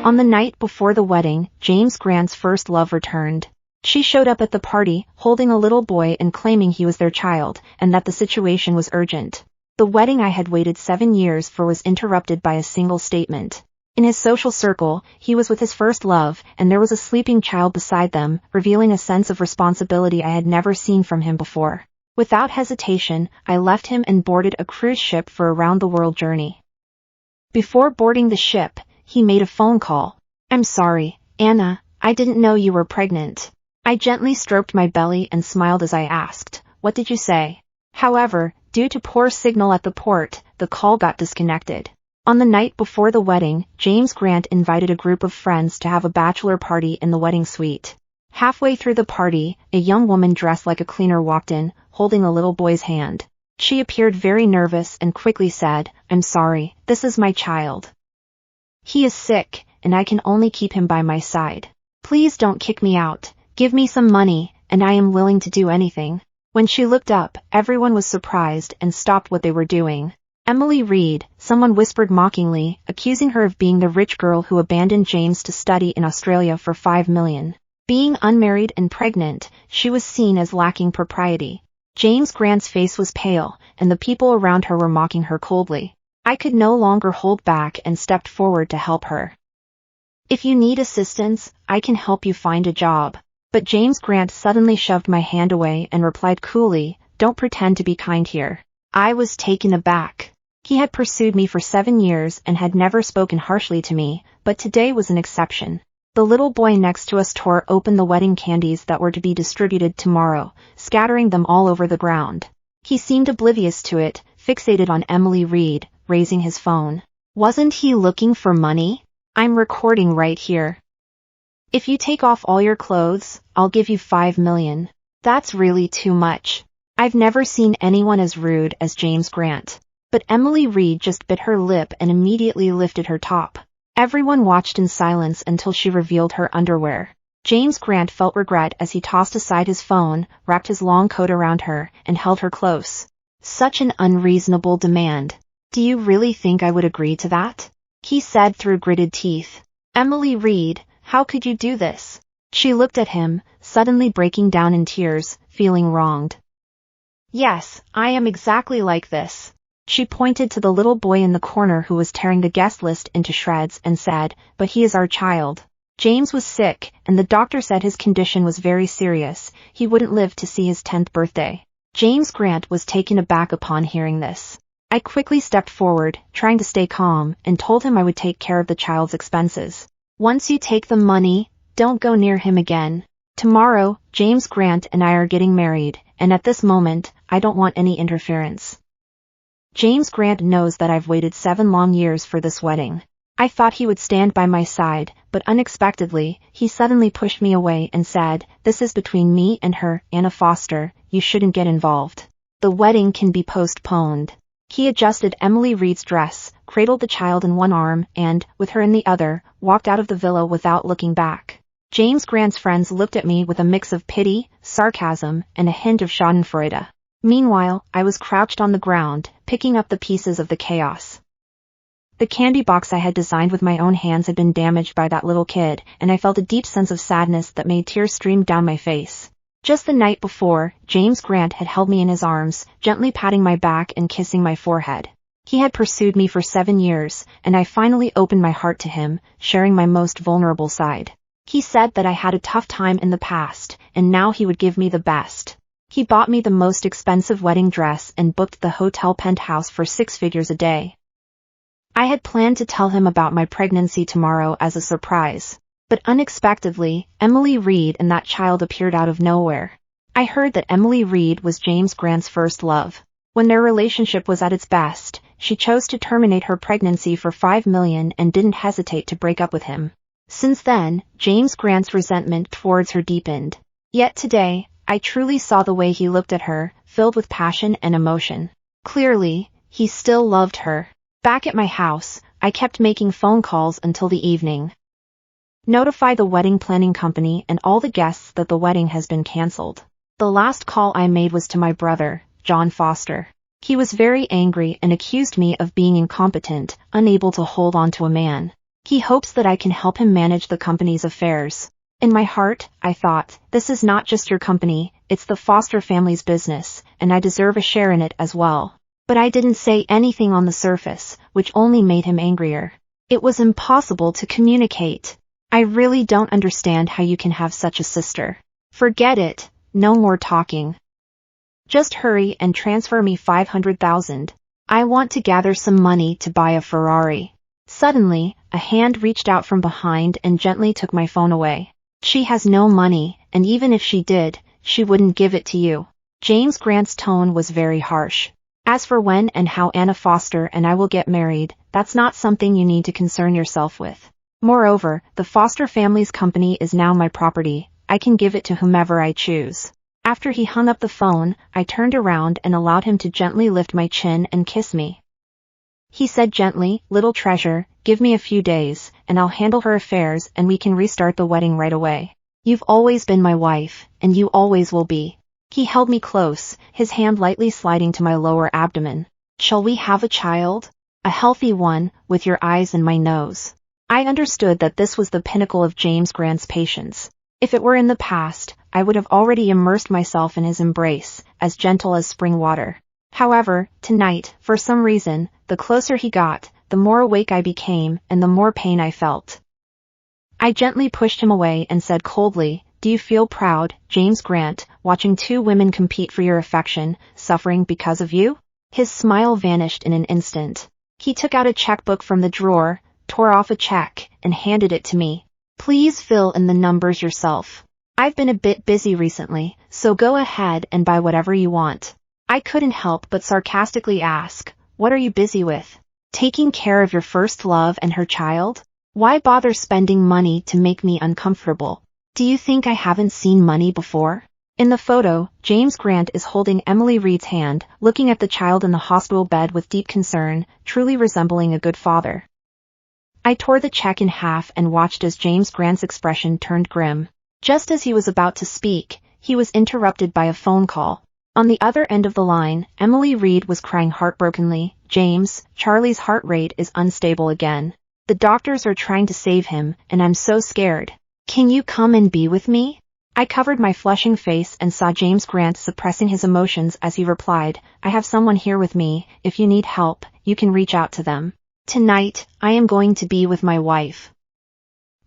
On the night before the wedding, James Grant's first love returned. She showed up at the party, holding a little boy and claiming he was their child, and that the situation was urgent. The wedding I had waited 7 years for was interrupted by a single statement. In his social circle, he was with his first love, and there was a sleeping child beside them, revealing a sense of responsibility I had never seen from him before. Without hesitation, I left him and boarded a cruise ship for a round-the-world journey. Before boarding the ship, he made a phone call. "I'm sorry, Anna, I didn't know you were pregnant." I gently stroked my belly and smiled as I asked, "What did you say?" However, due to poor signal at the port, the call got disconnected. On the night before the wedding, James Grant invited a group of friends to have a bachelor party in the wedding suite. Halfway through the party, a young woman dressed like a cleaner walked in, holding a little boy's hand. She appeared very nervous and quickly said, "I'm sorry, this is my child. He is sick, and I can only keep him by my side. Please don't kick me out. Give me some money, and I am willing to do anything." When she looked up, everyone was surprised and stopped what they were doing. "Emily Reed," someone whispered mockingly, accusing her of being the rich girl who abandoned James to study in Australia for $5 million. Being unmarried and pregnant, she was seen as lacking propriety. James Grant's face was pale, and the people around her were mocking her coldly. I could no longer hold back and stepped forward to help her. "If you need assistance, I can help you find a job." But James Grant suddenly shoved my hand away and replied coolly, "Don't pretend to be kind here." I was taken aback. He had pursued me for 7 years and had never spoken harshly to me, but today was an exception. The little boy next to us tore open the wedding candies that were to be distributed tomorrow, scattering them all over the ground. He seemed oblivious to it, fixated on Emily Reed, raising his phone. Wasn't he looking for money? "I'm recording right here. If you take off all your clothes, I'll give you $5 million. That's really too much." I've never seen anyone as rude as James Grant. But Emily Reed just bit her lip and immediately lifted her top. Everyone watched in silence until she revealed her underwear. James Grant felt regret as he tossed aside his phone, wrapped his long coat around her, and held her close. "Such an unreasonable demand. Do you really think I would agree to that?" he said through gritted teeth. "Emily Reed, how could you do this?" She looked at him, suddenly breaking down in tears, feeling wronged. "Yes, I am exactly like this." She pointed to the little boy in the corner who was tearing the guest list into shreds and said, "But he is our child. James was sick, and the doctor said his condition was very serious. He wouldn't live to see his 10th birthday." James Grant was taken aback upon hearing this. I quickly stepped forward, trying to stay calm, and told him I would take care of the child's expenses. "Once you take the money, don't go near him again. Tomorrow, James Grant and I are getting married, and at this moment, I don't want any interference. James Grant knows that I've waited 7 long years for this wedding. I thought he would stand by my side, but unexpectedly, he suddenly pushed me away and said, "This is between me and her, Anna Foster, you shouldn't get involved. The wedding can be postponed." He adjusted Emily Reed's dress, cradled the child in one arm, and, with her in the other, walked out of the villa without looking back. James Grant's friends looked at me with a mix of pity, sarcasm, and a hint of schadenfreude. Meanwhile, I was crouched on the ground, picking up the pieces of the chaos. The candy box I had designed with my own hands had been damaged by that little kid, and I felt a deep sense of sadness that made tears stream down my face. Just the night before, James Grant had held me in his arms, gently patting my back and kissing my forehead. He had pursued me for 7 years, and I finally opened my heart to him, sharing my most vulnerable side. He said that I had a tough time in the past, and now he would give me the best. He bought me the most expensive wedding dress and booked the hotel penthouse for 6 figures a day. I had planned to tell him about my pregnancy tomorrow as a surprise. But unexpectedly, Emily Reed and that child appeared out of nowhere. I heard that Emily Reed was James Grant's first love. When their relationship was at its best, she chose to terminate her pregnancy for $5 million and didn't hesitate to break up with him. Since then, James Grant's resentment towards her deepened. Yet today, I truly saw the way he looked at her, filled with passion and emotion. Clearly, he still loved her. Back at my house, I kept making phone calls until the evening. Notify the wedding planning company and all the guests that the wedding has been cancelled. The last call I made was to my brother, John Foster. He was very angry and accused me of being incompetent, unable to hold on to a man. He hopes that I can help him manage the company's affairs. In my heart, I thought, this is not just your company, it's the Foster family's business, and I deserve a share in it as well. But I didn't say anything on the surface, which only made him angrier. It was impossible to communicate. I really don't understand how you can have such a sister. Forget it, no more talking. Just hurry and transfer me $500,000. I want to gather some money to buy a Ferrari. Suddenly, a hand reached out from behind and gently took my phone away. She has no money, and even if she did, she wouldn't give it to you. James Grant's tone was very harsh. As for when and how Anna Foster and I will get married, that's not something you need to concern yourself with. Moreover, the Foster family's company is now my property. I can give it to whomever I choose. After he hung up the phone, I turned around and allowed him to gently lift my chin and kiss me. He said gently, "Little treasure, give me a few days, and I'll handle her affairs and we can restart the wedding right away. You've always been my wife, and you always will be." He held me close, his hand lightly sliding to my lower abdomen. "Shall we have a child? A healthy one, with your eyes and my nose." I understood that this was the pinnacle of James Grant's patience. If it were in the past, I would have already immersed myself in his embrace, as gentle as spring water. However, tonight, for some reason, the closer he got, the more awake I became and the more pain I felt. I gently pushed him away and said coldly, "Do you feel proud, James Grant, watching two women compete for your affection, suffering because of you?" His smile vanished in an instant. He took out a checkbook from the drawer, tore off a check, and handed it to me. "Please fill in the numbers yourself. I've been a bit busy recently, so go ahead and buy whatever you want." I couldn't help but sarcastically ask, "What are you busy with? Taking care of your first love and her child? Why bother spending money to make me uncomfortable? Do you think I haven't seen money before?" In the photo, James Grant is holding Emily Reed's hand, looking at the child in the hospital bed with deep concern, truly resembling a good father. I tore the check in half and watched as James Grant's expression turned grim. Just as he was about to speak, he was interrupted by a phone call. On the other end of the line, Emily Reed was crying heartbrokenly, "James, Charlie's heart rate is unstable again. The doctors are trying to save him, and I'm so scared. Can you come and be with me?" I covered my flushing face and saw James Grant suppressing his emotions as he replied, "I have someone here with me. If you need help, you can reach out to them. Tonight, I am going to be with my wife."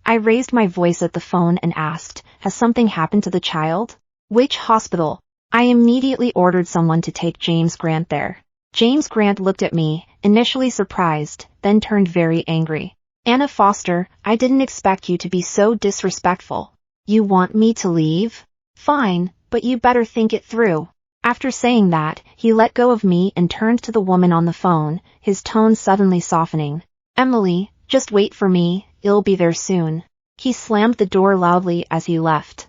I raised my voice at the phone and asked, "Has something happened to the child? Which hospital?" I immediately ordered someone to take James Grant there. James Grant looked at me, initially surprised, then turned very angry. "Anna Foster, I didn't expect you to be so disrespectful. You want me to leave? Fine, but you better think it through." After saying that, he let go of me and turned to the woman on the phone, his tone suddenly softening. "Emily, just wait for me, I'll be there soon." He slammed the door loudly as he left.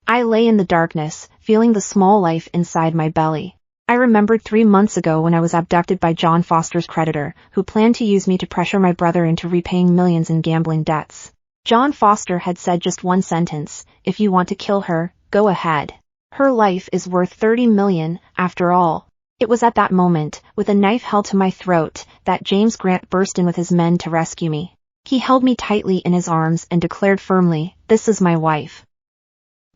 I lay in the darkness, feeling the small life inside my belly. I remembered 3 months ago when I was abducted by John Foster's creditor, who planned to use me to pressure my brother into repaying millions in gambling debts. John Foster had said just one sentence, "If you want to kill her, go ahead. Her life is worth $30 million, after all." It was at that moment, with a knife held to my throat, that James Grant burst in with his men to rescue me. He held me tightly in his arms and declared firmly, "This is my wife.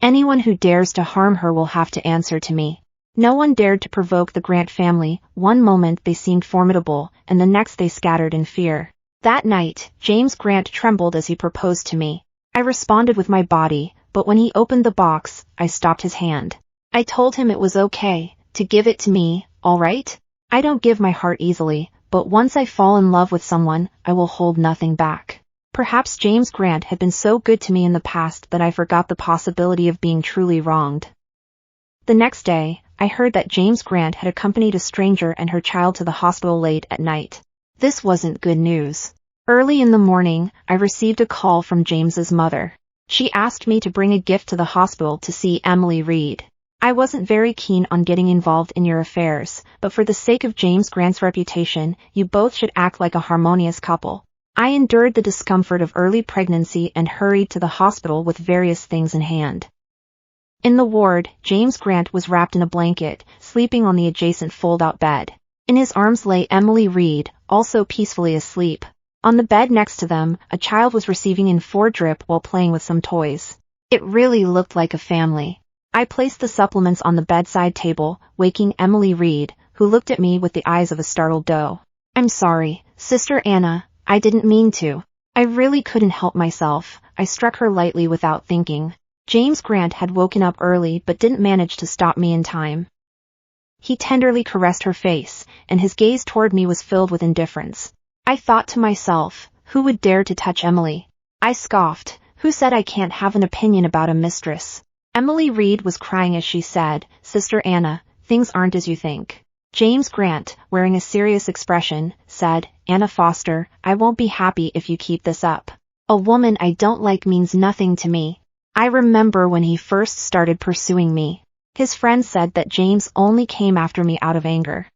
Anyone who dares to harm her will have to answer to me." No one dared to provoke the Grant family. One moment they seemed formidable, and the next they scattered in fear. That night, James Grant trembled as he proposed to me. I responded with my body, but when he opened the box, I stopped his hand. I told him it was okay, to give it to me, all right? I don't give my heart easily, but once I fall in love with someone, I will hold nothing back. Perhaps James Grant had been so good to me in the past that I forgot the possibility of being truly wronged. The next day, I heard that James Grant had accompanied a stranger and her child to the hospital late at night. This wasn't good news. Early in the morning, I received a call from James's mother. She asked me to bring a gift to the hospital to see Emily Reed. "I wasn't very keen on getting involved in your affairs, but for the sake of James Grant's reputation, you both should act like a harmonious couple." I endured the discomfort of early pregnancy and hurried to the hospital with various things in hand. In the ward, James Grant was wrapped in a blanket, sleeping on the adjacent fold-out bed. In his arms lay Emily Reed, also peacefully asleep. On the bed next to them, a child was receiving in 4 drip while playing with some toys. It really looked like a family. I placed the supplements on the bedside table, waking Emily Reed, who looked at me with the eyes of a startled doe. "I'm sorry, Sister Anna, I didn't mean to. I really couldn't help myself," I struck her lightly without thinking. James Grant had woken up early but didn't manage to stop me in time. He tenderly caressed her face, and his gaze toward me was filled with indifference. I thought to myself, who would dare to touch Emily? I scoffed, who said I can't have an opinion about a mistress? Emily Reed was crying as she said, "Sister Anna, things aren't as you think." James Grant, wearing a serious expression, said, "Anna Foster, I won't be happy if you keep this up. A woman I don't like means nothing to me. I remember when he first started pursuing me. His friends said that James only came after me out of anger.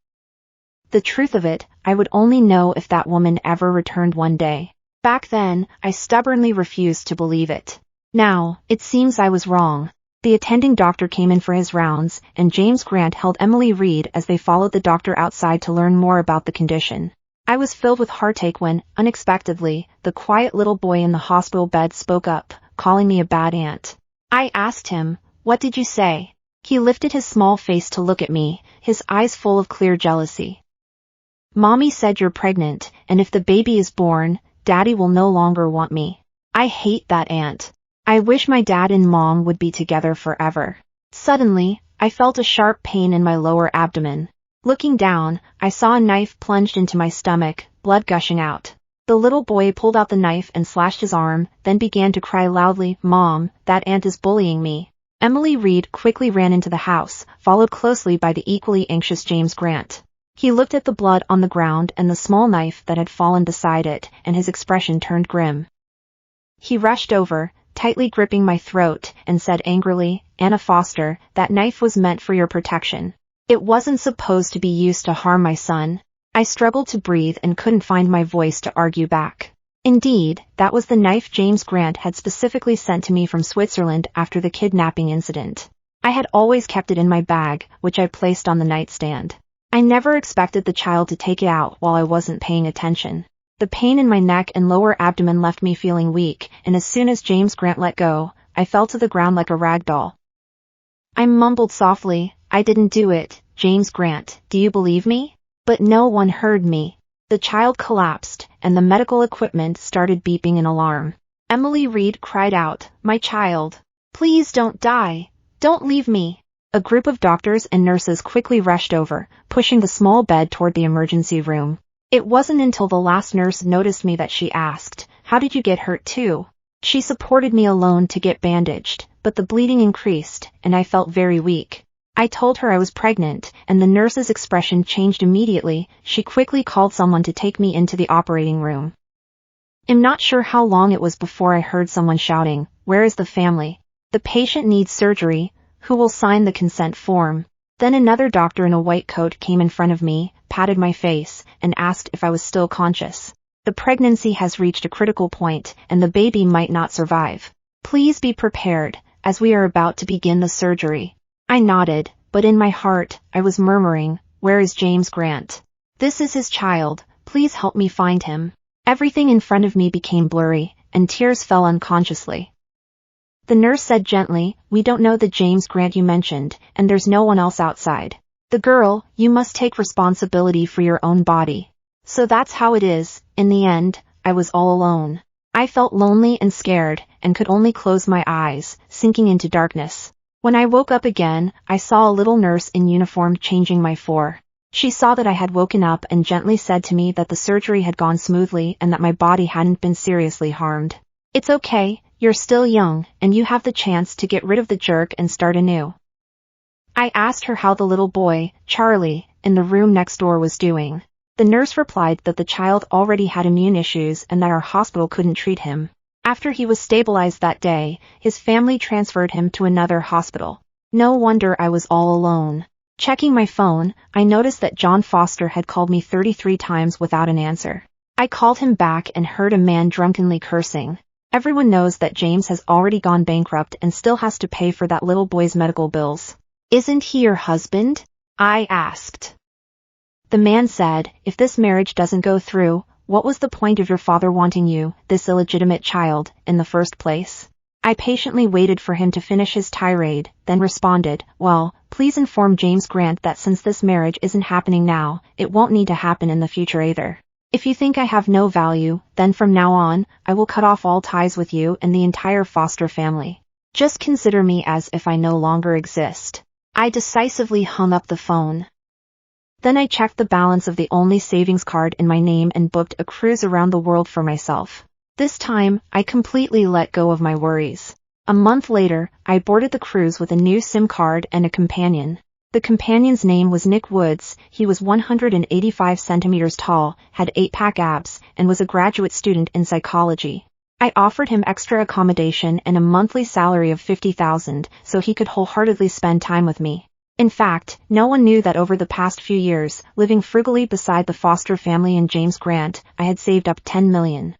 The truth of it, I would only know if that woman ever returned one day. Back then, I stubbornly refused to believe it. Now, it seems I was wrong." The attending doctor came in for his rounds, and James Grant held Emily Reed as they followed the doctor outside to learn more about the condition. I was filled with heartache when, unexpectedly, the quiet little boy in the hospital bed spoke up, calling me a bad aunt. I asked him, "What did you say?" He lifted his small face to look at me, his eyes full of clear jealousy. "Mommy said you're pregnant, and if the baby is born, Daddy will no longer want me. I hate that aunt. I wish my dad and mom would be together forever." Suddenly, I felt a sharp pain in my lower abdomen. Looking down, I saw a knife plunged into my stomach, blood gushing out. The little boy pulled out the knife and slashed his arm, then began to cry loudly, "Mom, that aunt is bullying me." Emily Reed quickly ran into the house, followed closely by the equally anxious James Grant. He looked at the blood on the ground and the small knife that had fallen beside it, and his expression turned grim. He rushed over, tightly gripping my throat, and said angrily, "Anna Foster, that knife was meant for your protection. It wasn't supposed to be used to harm my son." I struggled to breathe and couldn't find my voice to argue back. Indeed, that was the knife James Grant had specifically sent to me from Switzerland after the kidnapping incident. I had always kept it in my bag, which I placed on the nightstand. I never expected the child to take it out while I wasn't paying attention. The pain in my neck and lower abdomen left me feeling weak, and as soon as James Grant let go, I fell to the ground like a rag doll. I mumbled softly, "I didn't do it, James Grant, do you believe me?" But no one heard me. The child collapsed, and the medical equipment started beeping in alarm. Emily Reed cried out, "My child! Please don't die! Don't leave me!" A group of doctors and nurses quickly rushed over, pushing the small bed toward the emergency room. It wasn't until the last nurse noticed me that she asked, "How did you get hurt too?" She supported me alone to get bandaged, but the bleeding increased, and I felt very weak. I told her I was pregnant, and the nurse's expression changed immediately. She quickly called someone to take me into the operating room. I'm not sure how long it was before I heard someone shouting, "Where is the family? The patient needs surgery. Who will sign the consent form?" Then another doctor in a white coat came in front of me, patted my face, and asked if I was still conscious. "The pregnancy has reached a critical point, and the baby might not survive. Please be prepared, as we are about to begin the surgery." I nodded, but in my heart, I was murmuring, "Where is James Grant? This is his child, please help me find him." Everything in front of me became blurry, and tears fell unconsciously. The nurse said gently, "We don't know the James Grant you mentioned, and there's no one else outside. The girl, you must take responsibility for your own body." So that's how it is. In the end, I was all alone. I felt lonely and scared, and could only close my eyes, sinking into darkness. When I woke up again, I saw a little nurse in uniform changing my for. She saw that I had woken up and gently said to me that the surgery had gone smoothly and that my body hadn't been seriously harmed. "It's okay, you're still young, and you have the chance to get rid of the jerk and start anew." I asked her how the little boy, Charlie, in the room next door was doing. The nurse replied that the child already had immune issues and that our hospital couldn't treat him. After he was stabilized that day, his family transferred him to another hospital. No wonder I was all alone. Checking my phone, I noticed that John Foster had called me 33 times without an answer. I called him back and heard a man drunkenly cursing. Everyone knows that James has already gone bankrupt and still has to pay for that little boy's medical bills. "Isn't he your husband?" I asked. The man said, "If this marriage doesn't go through, What was the point of your father wanting you, this illegitimate child, in the first place? I patiently waited for him to finish his tirade, then responded, well, please inform James Grant that since this marriage isn't happening now, it won't need to happen in the future either. If you think I have no value, then from now on, I will cut off all ties with you and the entire Foster family. Just consider me as if I no longer exist. I decisively hung up the phone. Then I checked the balance of the only savings card in my name and booked a cruise around the world for myself. This time, I completely let go of my worries. A month later, I boarded the cruise with a new SIM card and a companion. The companion's name was Nick Woods. He was 185 centimeters tall, had 8-pack abs, and was a graduate student in psychology. I offered him extra accommodation and a monthly salary of $50,000 so he could wholeheartedly spend time with me. In fact, no one knew that over the past few years, living frugally beside the Foster family and James Grant, I had saved up $10 million.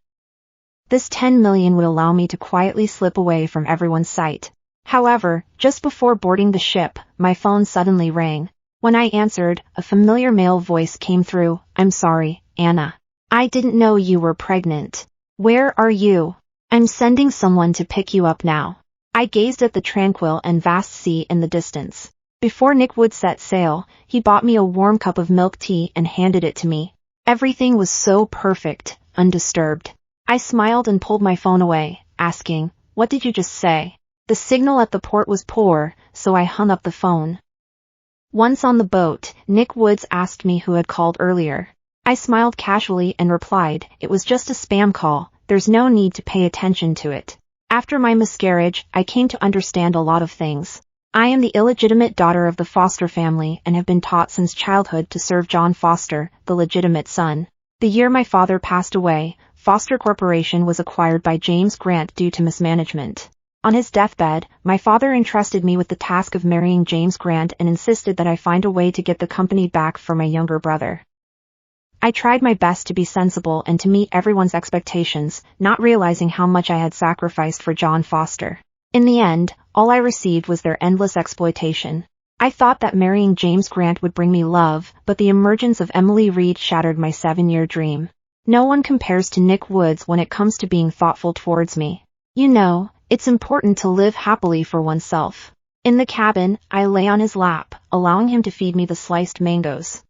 This $10 million would allow me to quietly slip away from everyone's sight. However, just before boarding the ship, my phone suddenly rang. When I answered, a familiar male voice came through. I'm sorry, Anna. I didn't know you were pregnant. Where are you? I'm sending someone to pick you up now. I gazed at the tranquil and vast sea in the distance. Before Nick would set sail, he bought me a warm cup of milk tea and handed it to me. Everything was so perfect, undisturbed. I smiled and pulled my phone away, asking, what did you just say? The signal at the port was poor, so I hung up the phone. Once on the boat, Nick Woods asked me who had called earlier. I smiled casually and replied, it was just a spam call, there's no need to pay attention to it. After my miscarriage, I came to understand a lot of things. I am the illegitimate daughter of the Foster family and have been taught since childhood to serve John Foster, the legitimate son. The year my father passed away, Foster Corporation was acquired by James Grant due to mismanagement. On his deathbed, my father entrusted me with the task of marrying James Grant and insisted that I find a way to get the company back for my younger brother. I tried my best to be sensible and to meet everyone's expectations, not realizing how much I had sacrificed for John Foster. In the end, all I received was their endless exploitation. I thought that marrying James Grant would bring me love, but the emergence of Emily Reed shattered my 7-year dream. No one compares to Nick Woods when it comes to being thoughtful towards me. You know, it's important to live happily for oneself. In the cabin, I lay on his lap, allowing him to feed me the sliced mangoes.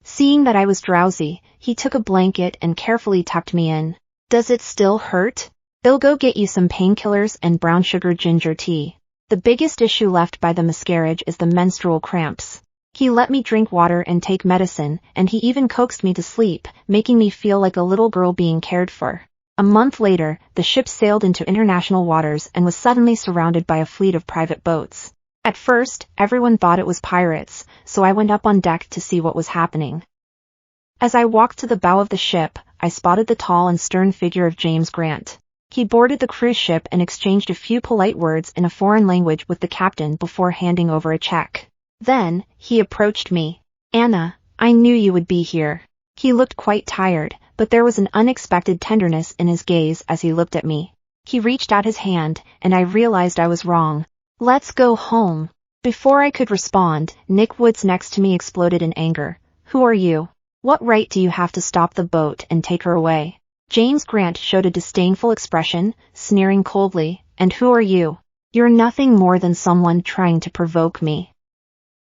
Seeing that I was drowsy, he took a blanket and carefully tucked me in. Does it still hurt? They'll go get you some painkillers and brown sugar ginger tea. The biggest issue left by the miscarriage is the menstrual cramps. He let me drink water and take medicine, and he even coaxed me to sleep, making me feel like a little girl being cared for. A month later, the ship sailed into international waters and was suddenly surrounded by a fleet of private boats. At first, everyone thought it was pirates, so I went up on deck to see what was happening. As I walked to the bow of the ship, I spotted the tall and stern figure of James Grant. He boarded the cruise ship and exchanged a few polite words in a foreign language with the captain before handing over a check. Then, he approached me. Anna, I knew you would be here. He looked quite tired, but there was an unexpected tenderness in his gaze as he looked at me. He reached out his hand, and I realized I was wrong. Let's go home. Before I could respond, Nick Woods next to me exploded in anger. Who are you? What right do you have to stop the boat and take her away? James Grant showed a disdainful expression, sneering coldly, and who are you? You're nothing more than someone trying to provoke me.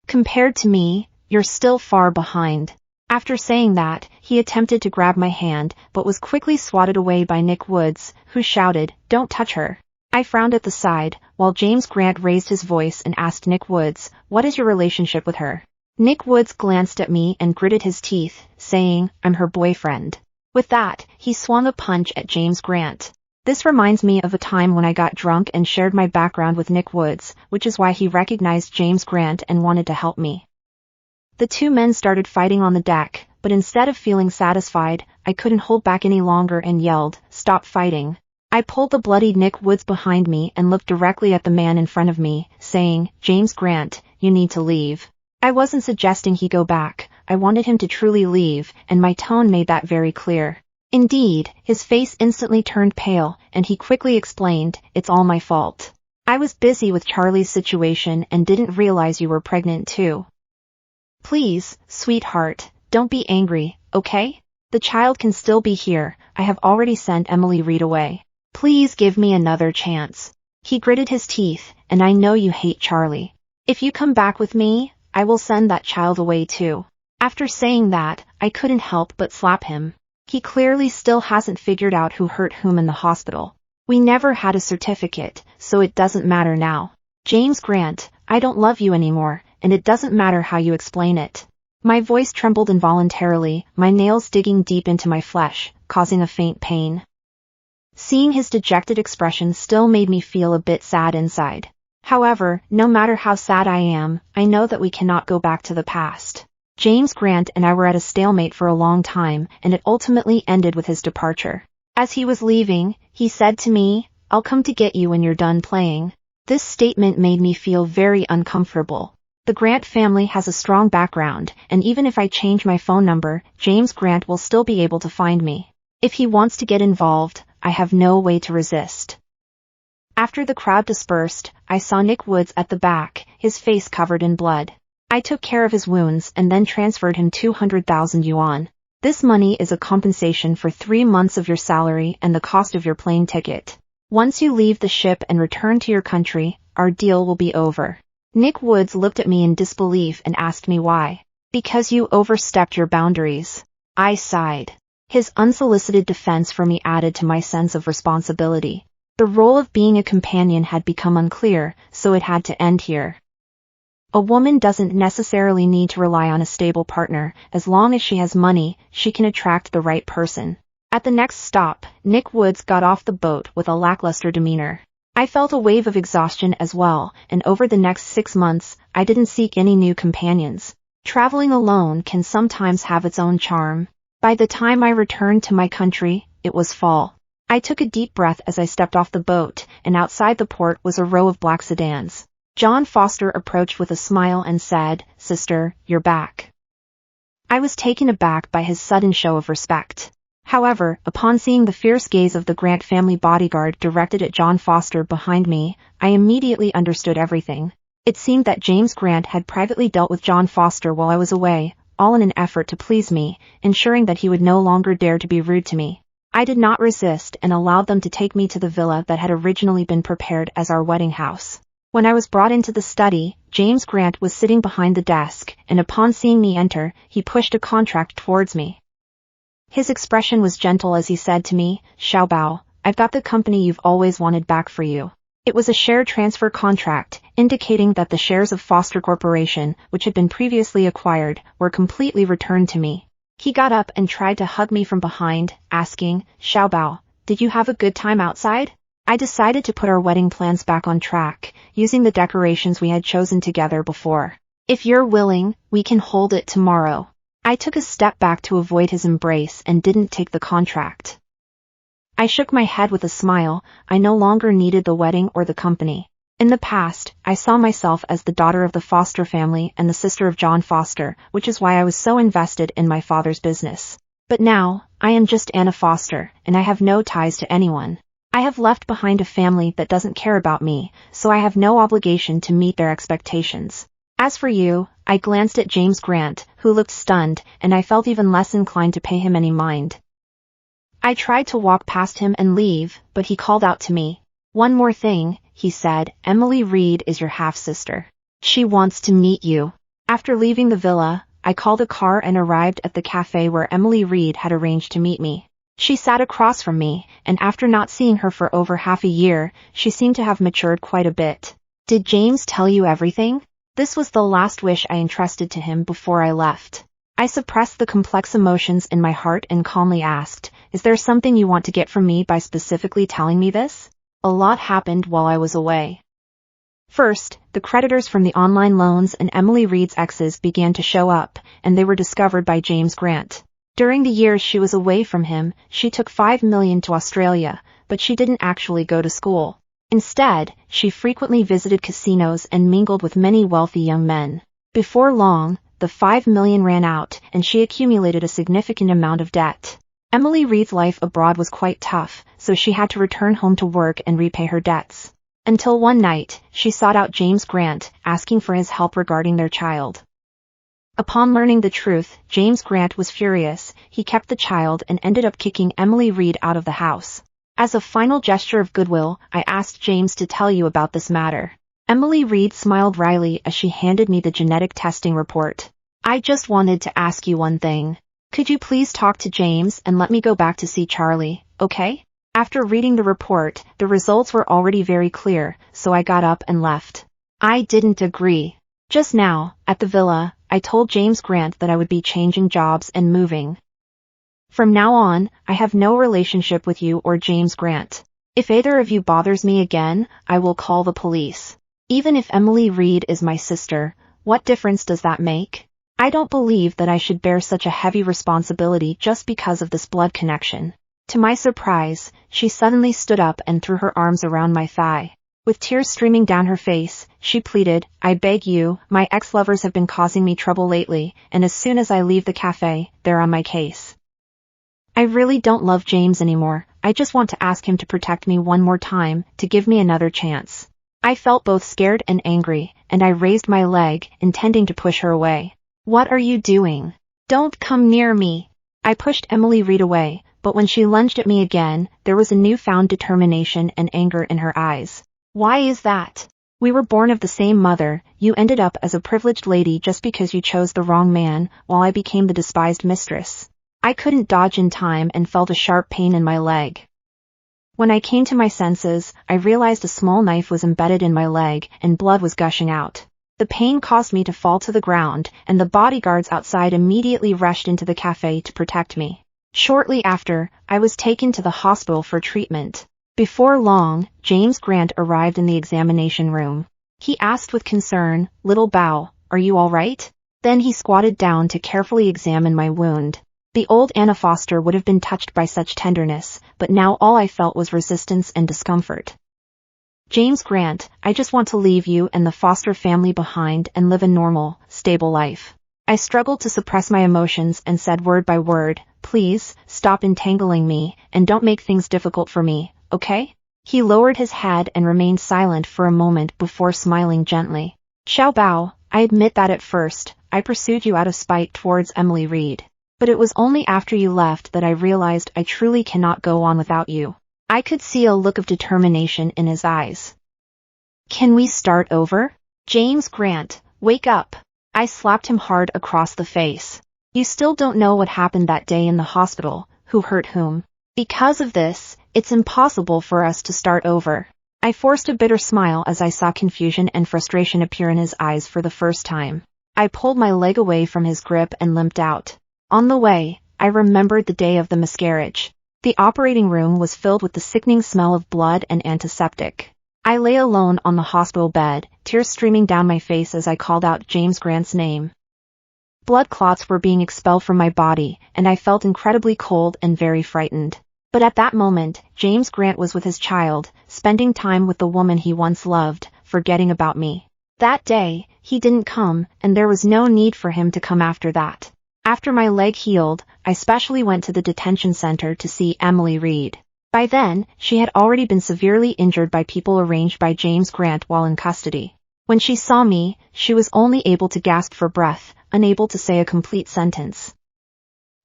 Compared to me, you're still far behind. After saying that, he attempted to grab my hand, but was quickly swatted away by Nick Woods, who shouted, "Don't touch her." I frowned at the side, while James Grant raised his voice and asked Nick Woods, "What is your relationship with her?" Nick Woods glanced at me and gritted his teeth, saying, "I'm her boyfriend." With that, he swung a punch at James Grant. This reminds me of a time when I got drunk and shared my background with Nick Woods, which is why he recognized James Grant and wanted to help me. The two men started fighting on the deck, but instead of feeling satisfied, I couldn't hold back any longer and yelled, "Stop fighting." I pulled the bloodied Nick Woods behind me and looked directly at the man in front of me, saying, "James Grant, you need to leave." I wasn't suggesting he go back. I wanted him to truly leave, and my tone made that very clear. Indeed, his face instantly turned pale, and he quickly explained, "It's all my fault. I was busy with Charlie's situation and didn't realize you were pregnant too." Please, sweetheart, don't be angry, okay? The child can still be here. I have already sent Emily Reed away. Please give me another chance. He gritted his teeth, and I know you hate Charlie. If you come back with me, I will send that child away too. After saying that, I couldn't help but slap him. He clearly still hasn't figured out who hurt whom in the hospital. We never had a certificate, so it doesn't matter now. James Grant, I don't love you anymore, and it doesn't matter how you explain it. My voice trembled involuntarily, my nails digging deep into my flesh, causing a faint pain. Seeing his dejected expression still made me feel a bit sad inside. However, no matter how sad I am, I know that we cannot go back to the past. James Grant and I were at a stalemate for a long time, and it ultimately ended with his departure. As he was leaving, he said to me, "I'll come to get you when you're done playing." This statement made me feel very uncomfortable. The Grant family has a strong background, and even if I change my phone number, James Grant will still be able to find me. If he wants to get involved, I have no way to resist. After the crowd dispersed, I saw Nick Woods at the back, his face covered in blood. I took care of his wounds and then transferred him 200,000 yuan. This money is a compensation for 3 months of your salary and the cost of your plane ticket. Once you leave the ship and return to your country, our deal will be over. Nick Woods looked at me in disbelief and asked me why. Because you overstepped your boundaries. I sighed. His unsolicited defense for me added to my sense of responsibility. The role of being a companion had become unclear, so it had to end here. A woman doesn't necessarily need to rely on a stable partner. As long as she has money, she can attract the right person. At the next stop, Nick Woods got off the boat with a lackluster demeanor. I felt a wave of exhaustion as well, and over the next 6 months, I didn't seek any new companions. Traveling alone can sometimes have its own charm. By the time I returned to my country, it was fall. I took a deep breath as I stepped off the boat, and outside the port was a row of black sedans. John Foster approached with a smile and said, "Sister, you're back." I was taken aback by his sudden show of respect. However, upon seeing the fierce gaze of the Grant family bodyguard directed at John Foster behind me, I immediately understood everything. It seemed that James Grant had privately dealt with John Foster while I was away, all in an effort to please me, ensuring that he would no longer dare to be rude to me. I did not resist and allowed them to take me to the villa that had originally been prepared as our wedding house. When I was brought into the study, James Grant was sitting behind the desk, and upon seeing me enter, he pushed a contract towards me. His expression was gentle as he said to me, "Xiaobao, I've got the company you've always wanted back for you." It was a share transfer contract, indicating that the shares of Foster Corporation, which had been previously acquired, were completely returned to me. He got up and tried to hug me from behind, asking, "Xiaobao, did you have a good time outside?" I decided to put our wedding plans back on track, using the decorations we had chosen together before. "If you're willing, we can hold it tomorrow." I took a step back to avoid his embrace and didn't take the contract. I shook my head with a smile. I no longer needed the wedding or the company. In the past, I saw myself as the daughter of the Foster family and the sister of John Foster, which is why I was so invested in my father's business. But now, I am just Anna Foster, and I have no ties to anyone. I have left behind a family that doesn't care about me, so I have no obligation to meet their expectations. As for you, I glanced at James Grant, who looked stunned, and I felt even less inclined to pay him any mind. I tried to walk past him and leave, but he called out to me. "One more thing," he said, "Emily Reed is your half-sister. She wants to meet you." After leaving the villa, I called a car and arrived at the cafe where Emily Reed had arranged to meet me. She sat across from me, and after not seeing her for over half a year, she seemed to have matured quite a bit. "Did James tell you everything?" This was the last wish I entrusted to him before I left. I suppressed the complex emotions in my heart and calmly asked, "Is there something you want to get from me by specifically telling me this?" A lot happened while I was away. First, the creditors from the online loans and Emily Reed's exes began to show up, and they were discovered by James Grant. During the years she was away from him, she took $5 million to Australia, but she didn't actually go to school. Instead, she frequently visited casinos and mingled with many wealthy young men. Before long, the $5 million ran out, and she accumulated a significant amount of debt. Emily Reed's life abroad was quite tough, so she had to return home to work and repay her debts. Until one night, she sought out James Grant, asking for his help regarding their child. Upon learning the truth, James Grant was furious. He kept the child and ended up kicking Emily Reed out of the house. As a final gesture of goodwill, I asked James to tell you about this matter. Emily Reed smiled wryly as she handed me the genetic testing report. I just wanted to ask you one thing. Could you please talk to James and let me go back to see Charlie, okay? After reading the report, the results were already very clear, so I got up and left. I didn't agree. Just now, at the villa, I told James Grant that I would be changing jobs and moving. From now on, I have no relationship with you or James Grant. If either of you bothers me again, I will call the police. Even if Emily Reed is my sister, what difference does that make? I don't believe that I should bear such a heavy responsibility just because of this blood connection. To my surprise, she suddenly stood up and threw her arms around my thigh. With tears streaming down her face, she pleaded, I beg you, my ex-lovers have been causing me trouble lately, and as soon as I leave the cafe, they're on my case. I really don't love James anymore. I just want to ask him to protect me one more time, to give me another chance. I felt both scared and angry, and I raised my leg, intending to push her away. What are you doing? Don't come near me. I pushed Emily Reed away, but when she lunged at me again, there was a newfound determination and anger in her eyes. Why is that? We were born of the same mother. You ended up as a privileged lady just because you chose the wrong man, while I became the despised mistress. I couldn't dodge in time and felt a sharp pain in my leg. When I came to my senses, I realized a small knife was embedded in my leg and blood was gushing out. The pain caused me to fall to the ground, and the bodyguards outside immediately rushed into the cafe to protect me. Shortly after, I was taken to the hospital for treatment. Before long, James Grant arrived in the examination room. He asked with concern, Little Bow, are you all right? Then he squatted down to carefully examine my wound. The old Anna Foster would have been touched by such tenderness, but now all I felt was resistance and discomfort. James Grant, I just want to leave you and the Foster family behind and live a normal, stable life. I struggled to suppress my emotions and said word by word, please, stop entangling me, and don't make things difficult for me, okay? He lowered his head and remained silent for a moment before smiling gently. Xiao Bao, I admit that at first, I pursued you out of spite towards Emily Reed. But it was only after you left that I realized I truly cannot go on without you. I could see a look of determination in his eyes. Can we start over? James Grant, wake up. I slapped him hard across the face. You still don't know what happened that day in the hospital, who hurt whom. Because of this, it's impossible for us to start over. I forced a bitter smile as I saw confusion and frustration appear in his eyes for the first time. I pulled my leg away from his grip and limped out. On the way, I remembered the day of the miscarriage. The operating room was filled with the sickening smell of blood and antiseptic. I lay alone on the hospital bed, tears streaming down my face as I called out James Grant's name. Blood clots were being expelled from my body, and I felt incredibly cold and very frightened. But at that moment, James Grant was with his child, spending time with the woman he once loved, forgetting about me. That day, he didn't come, and there was no need for him to come after that. After my leg healed, I specially went to the detention center to see Emily Reed. By then, she had already been severely injured by people arranged by James Grant while in custody. When she saw me, she was only able to gasp for breath, unable to say a complete sentence.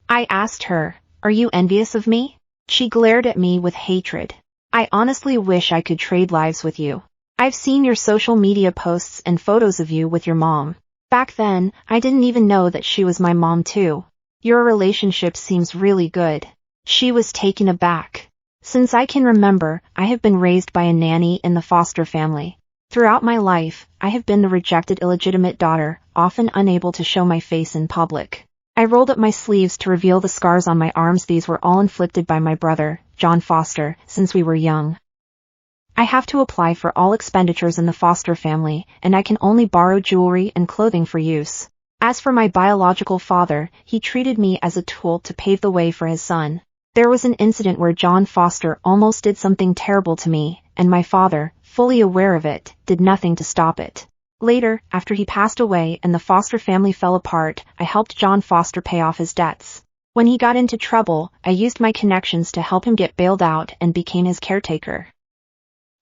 I asked her, are you envious of me? She glared at me with hatred. I honestly wish I could trade lives with you. I've seen your social media posts and photos of you with your mom. Back then, I didn't even know that she was my mom too. Your relationship seems really good. She was taken aback. Since I can remember, I have been raised by a nanny in the Foster family. Throughout my life, I have been the rejected illegitimate daughter, often unable to show my face in public. I rolled up my sleeves to reveal the scars on my arms. These were all inflicted by my brother, John Foster, since we were young. I have to apply for all expenditures in the Foster family, and I can only borrow jewelry and clothing for use. As for my biological father, he treated me as a tool to pave the way for his son. There was an incident where John Foster almost did something terrible to me, and my father, fully aware of it, did nothing to stop it. Later, after he passed away and the Foster family fell apart, I helped John Foster pay off his debts. When he got into trouble, I used my connections to help him get bailed out and became his caretaker.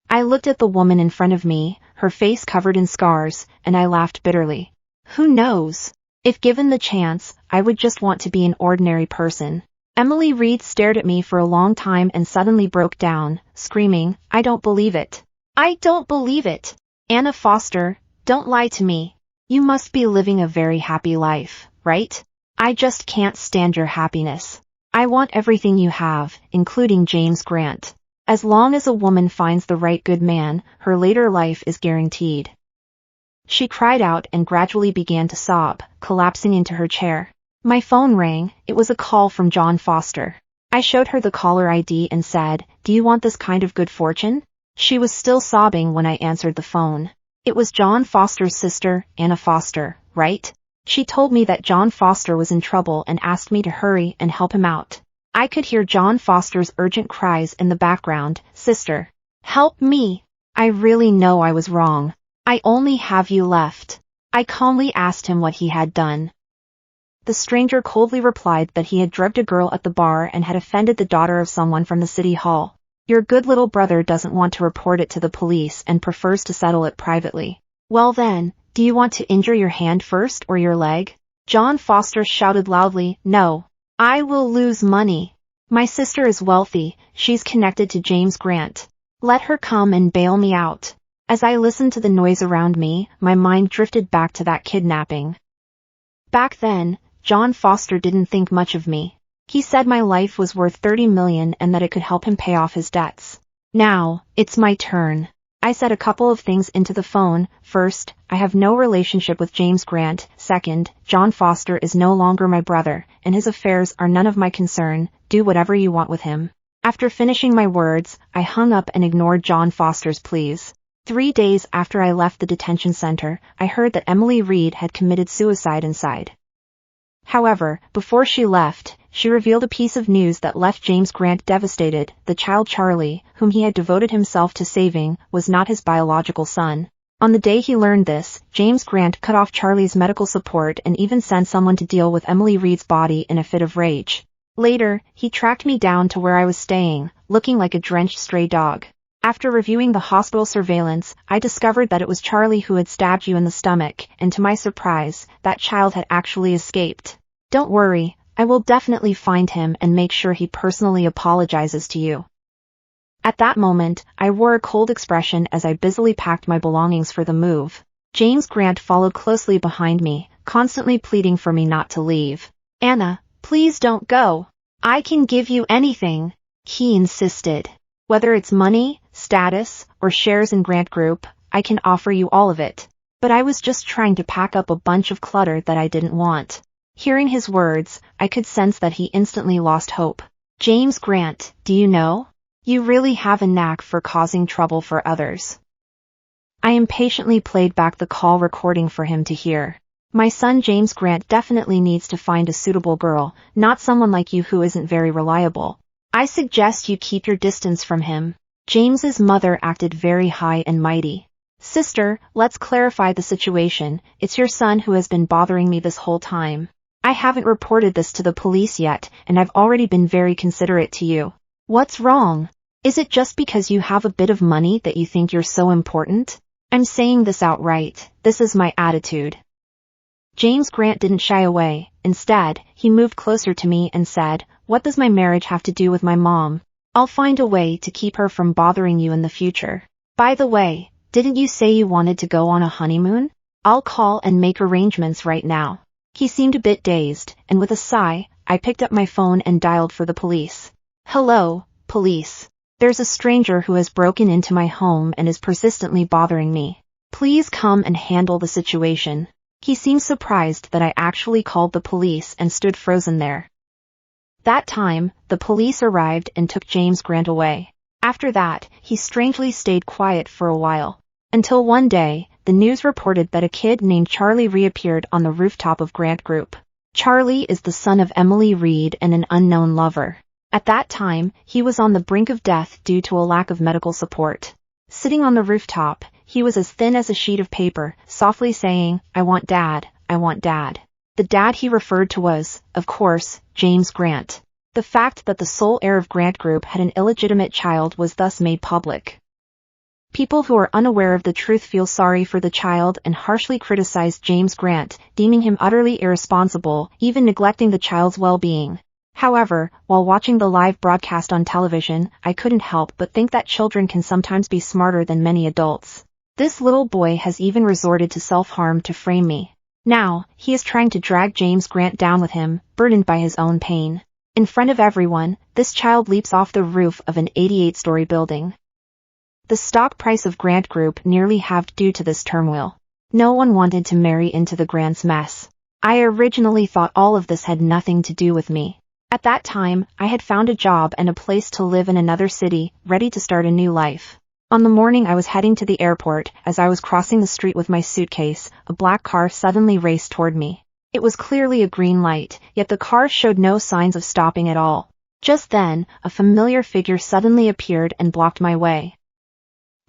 I looked at the woman in front of me, her face covered in scars, and I laughed bitterly. Who knows? If given the chance, I would just want to be an ordinary person. Emily Reed stared at me for a long time and suddenly broke down, screaming, I don't believe it. I don't believe it. Anna Foster, don't lie to me. You must be living a very happy life, right? I just can't stand your happiness. I want everything you have, including James Grant. As long as a woman finds the right good man, her later life is guaranteed. She cried out and gradually began to sob, collapsing into her chair. My phone rang. It was a call from John Foster. I showed her the caller ID and said, Do you want this kind of good fortune? She was still sobbing when I answered the phone. It was John Foster's sister, Anna Foster, right? She told me that John Foster was in trouble and asked me to hurry and help him out. I could hear John Foster's urgent cries in the background, Sister, help me. I really know I was wrong. I only have you left. I calmly asked him what he had done. The stranger coldly replied that he had drugged a girl at the bar and had offended the daughter of someone from the city hall. Your good little brother doesn't want to report it to the police and prefers to settle it privately. Well then, do you want to injure your hand first or your leg? John Foster shouted loudly, No. I will lose money. My sister is wealthy, she's connected to James Grant. Let her come and bail me out. As I listened to the noise around me, my mind drifted back to that kidnapping. Back then, John Foster didn't think much of me. He said my life was worth $30 million and that it could help him pay off his debts. Now, it's my turn. I said a couple of things into the phone. First, I have no relationship with James Grant. Second, John Foster is no longer my brother, and his affairs are none of my concern. Do whatever you want with him. After finishing my words, I hung up and ignored John Foster's pleas. 3 days after I left the detention center, I heard that Emily Reed had committed suicide inside. However, before she left, she revealed a piece of news that left James Grant devastated. The child Charlie, whom he had devoted himself to saving, was not his biological son. On the day he learned this, James Grant cut off Charlie's medical support and even sent someone to deal with Emily Reed's body in a fit of rage. Later, he tracked me down to where I was staying, looking like a drenched stray dog. After reviewing the hospital surveillance, I discovered that it was Charlie who had stabbed you in the stomach, and to my surprise, that child had actually escaped. Don't worry, I will definitely find him and make sure he personally apologizes to you. At that moment, I wore a cold expression as I busily packed my belongings for the move. James Grant followed closely behind me, constantly pleading for me not to leave. Anna, please don't go. I can give you anything, he insisted. Whether it's money, status, or shares in Grant Group, I can offer you all of it. But I was just trying to pack up a bunch of clutter that I didn't want. Hearing his words, I could sense that he instantly lost hope. James Grant, do you know? You really have a knack for causing trouble for others. I impatiently played back the call recording for him to hear. My son James Grant definitely needs to find a suitable girl, not someone like you who isn't very reliable. I suggest you keep your distance from him. James's mother acted very high and mighty. Sister, let's clarify the situation. It's your son who has been bothering me this whole time. I haven't reported this to the police yet, and I've already been very considerate to you. What's wrong? Is it just because you have a bit of money that you think you're so important? I'm saying this outright. This is my attitude. James Grant didn't shy away. Instead, he moved closer to me and said, What does my marriage have to do with my mom? I'll find a way to keep her from bothering you in the future. By the way, didn't you say you wanted to go on a honeymoon? I'll call and make arrangements right now. He seemed a bit dazed, and with a sigh, I picked up my phone and dialed for the police. Hello, police. There's a stranger who has broken into my home and is persistently bothering me. Please come and handle the situation. He seemed surprised that I actually called the police and stood frozen there. That time, the police arrived and took James Grant away. After that, he strangely stayed quiet for a while. Until one day, the news reported that a kid named Charlie reappeared on the rooftop of Grant Group. Charlie is the son of Emily Reed and an unknown lover. At that time, he was on the brink of death due to a lack of medical support. Sitting on the rooftop, he was as thin as a sheet of paper, softly saying, I want Dad, I want Dad. The dad he referred to was, of course, James Grant. The fact that the sole heir of Grant Group had an illegitimate child was thus made public. People who are unaware of the truth feel sorry for the child and harshly criticize James Grant, deeming him utterly irresponsible, even neglecting the child's well-being. However, while watching the live broadcast on television, I couldn't help but think that children can sometimes be smarter than many adults. This little boy has even resorted to self-harm to frame me. Now, he is trying to drag James Grant down with him, burdened by his own pain. In front of everyone, this child leaps off the roof of an 88-story building. The stock price of Grant Group nearly halved due to this turmoil. No one wanted to marry into the Grant's mess. I originally thought all of this had nothing to do with me. At that time, I had found a job and a place to live in another city, ready to start a new life. On the morning I was heading to the airport, as I was crossing the street with my suitcase, a black car suddenly raced toward me. It was clearly a green light, yet the car showed no signs of stopping at all. Just then, a familiar figure suddenly appeared and blocked my way.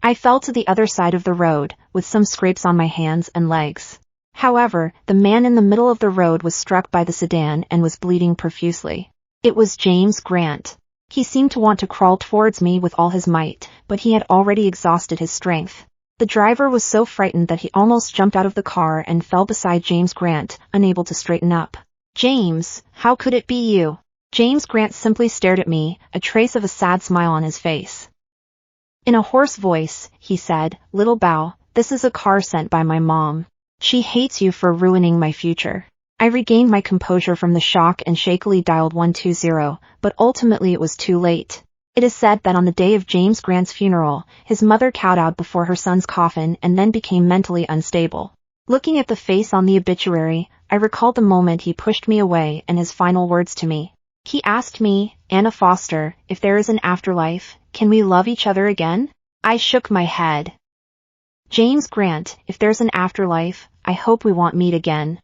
I fell to the other side of the road, with some scrapes on my hands and legs. However, the man in the middle of the road was struck by the sedan and was bleeding profusely. It was James Grant. He seemed to want to crawl towards me with all his might, but he had already exhausted his strength. The driver was so frightened that he almost jumped out of the car and fell beside James Grant, unable to straighten up. "James, how could it be you?" James Grant simply stared at me, a trace of a sad smile on his face. In a hoarse voice, he said, "Little Bao, this is a car sent by my mom. She hates you for ruining my future." I regained my composure from the shock and shakily dialed 120, but ultimately it was too late. It is said that on the day of James Grant's funeral, his mother kowtowed before her son's coffin and then became mentally unstable. Looking at the face on the obituary, I recalled the moment he pushed me away and his final words to me. He asked me, "Anna Foster, if there is an afterlife, can we love each other again?" I shook my head. "James Grant, if there's an afterlife, I hope we won't meet again."